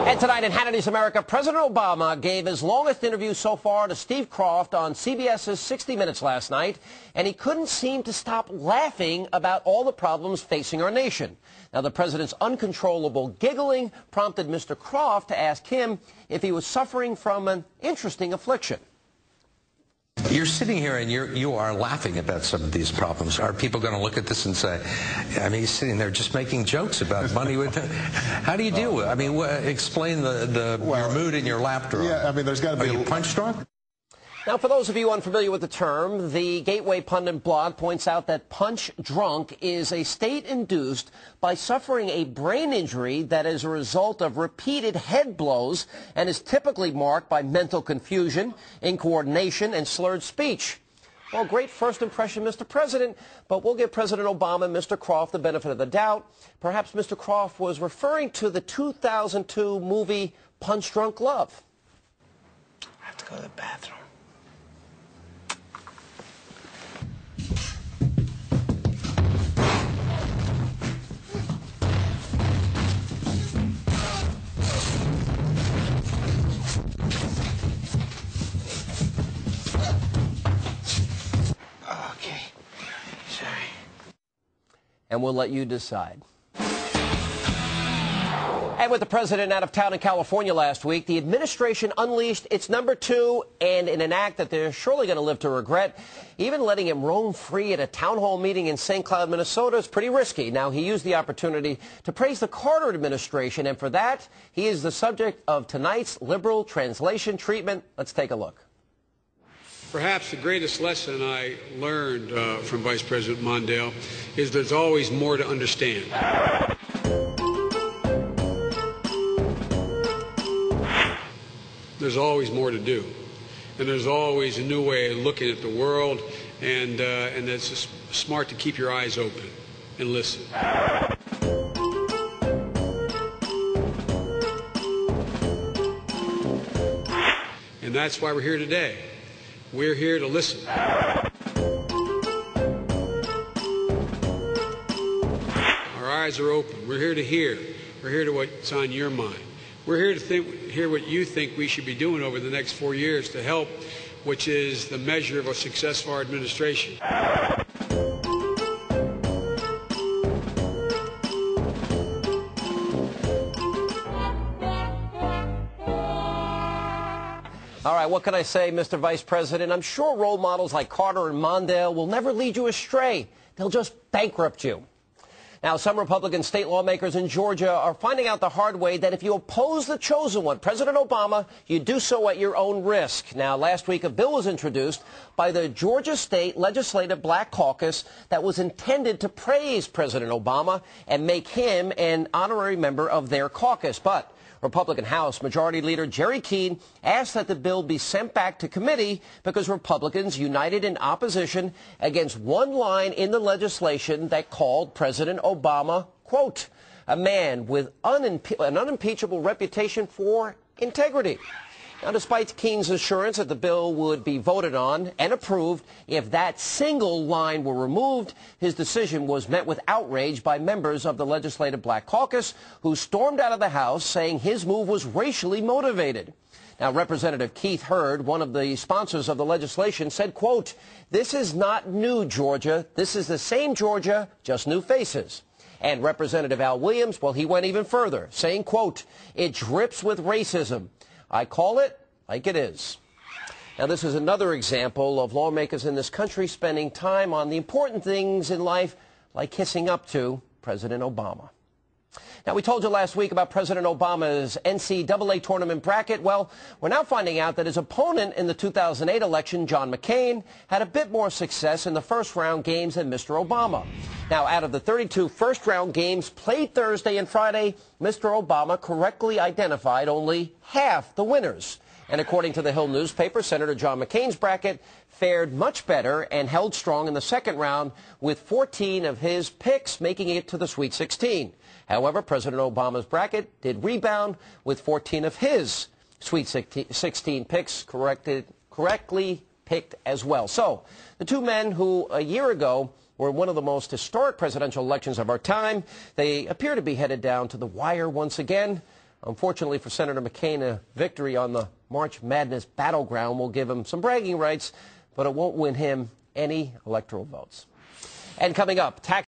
And tonight in Hannity's America, President Obama gave his longest interview so far to Steve Kroft on CBS's 60 Minutes last night, and he couldn't seem to stop laughing about all the problems facing our nation. Now, the president's uncontrollable giggling prompted Mr. Kroft to ask him if he was suffering from an interesting affliction. You're sitting here and you are laughing about some of these problems. Are people going to look at this and say, I mean, he's sitting there just making jokes about money with how do you deal with it? I mean, explain your mood and your laughter. Yeah, I mean, there's got to be Are you punch drunk? Now, for those of you unfamiliar with the term, the Gateway Pundit blog points out that punch drunk is a state induced by suffering a brain injury that is a result of repeated head blows and is typically marked by mental confusion, incoordination, and slurred speech. Well, great first impression, Mr. President, but we'll give President Obama and Mr. Kroft the benefit of the doubt. Perhaps Mr. Kroft was referring to the 2002 movie Punch Drunk Love. I have to go to the bathroom. Okay. Sorry. And we'll let you decide. And with the president out of town in California last week, the administration unleashed its number 2, and in an act that they're surely going to live to regret, even letting him roam free at a town hall meeting in St. Cloud, Minnesota is pretty risky. Now, he used the opportunity to praise the Carter administration, and for that, he is the subject of tonight's liberal translation treatment. Let's take a look. Perhaps the greatest lesson I learned from Vice President Mondale is there's always more to understand. There's always more to do, and there's always a new way of looking at the world, and it's smart to keep your eyes open and listen. And that's why we're here today. We're here to listen. Our eyes are open. We're here to hear. We're here to what's on your mind. We're here to hear what you think we should be doing over the next 4 years to help, which is the measure of a success of our administration. All right, what can I say, Mr. Vice President? I'm sure role models like Carter and Mondale will never lead you astray. They'll just bankrupt you. Now, some Republican state lawmakers in Georgia are finding out the hard way that if you oppose the chosen one, President Obama, you do so at your own risk. Now, last week, a bill was introduced by the Georgia State Legislative Black Caucus that was intended to praise President Obama and make him an honorary member of their caucus. But Republican House Majority Leader Jerry Keene asked that the bill be sent back to committee because Republicans united in opposition against one line in the legislation that called President Obama, quote, a man with an unimpeachable reputation for integrity. Now, despite Keene's assurance that the bill would be voted on and approved if that single line were removed, his decision was met with outrage by members of the Legislative Black Caucus who stormed out of the House saying his move was racially motivated. Now, Representative Keith Hurd, one of the sponsors of the legislation, said, quote, this is not new Georgia. This is the same Georgia, just new faces. And Representative Al Williams, well, he went even further, saying, quote, it drips with racism. I call it like it is. Now, this is another example of lawmakers in this country spending time on the important things in life, like kissing up to President Obama. Now, we told you last week about President Obama's NCAA tournament bracket. Well, we're now finding out that his opponent in the 2008 election, John McCain, had a bit more success in the first-round games than Mr. Obama. Now, out of the 32 first-round games played Thursday and Friday, Mr. Obama correctly identified only half the winners. And according to the Hill newspaper, Senator John McCain's bracket fared much better and held strong in the second round, with 14 of his picks making it to the Sweet 16. However, President Obama's bracket did rebound, with 14 of his Sweet 16 picks correctly picked as well. So, the two men who a year ago were one of the most historic presidential elections of our time, they appear to be headed down to the wire once again. Unfortunately for Senator McCain, a victory on the March Madness battleground will give him some bragging rights, but it won't win him any electoral votes. And coming up, tax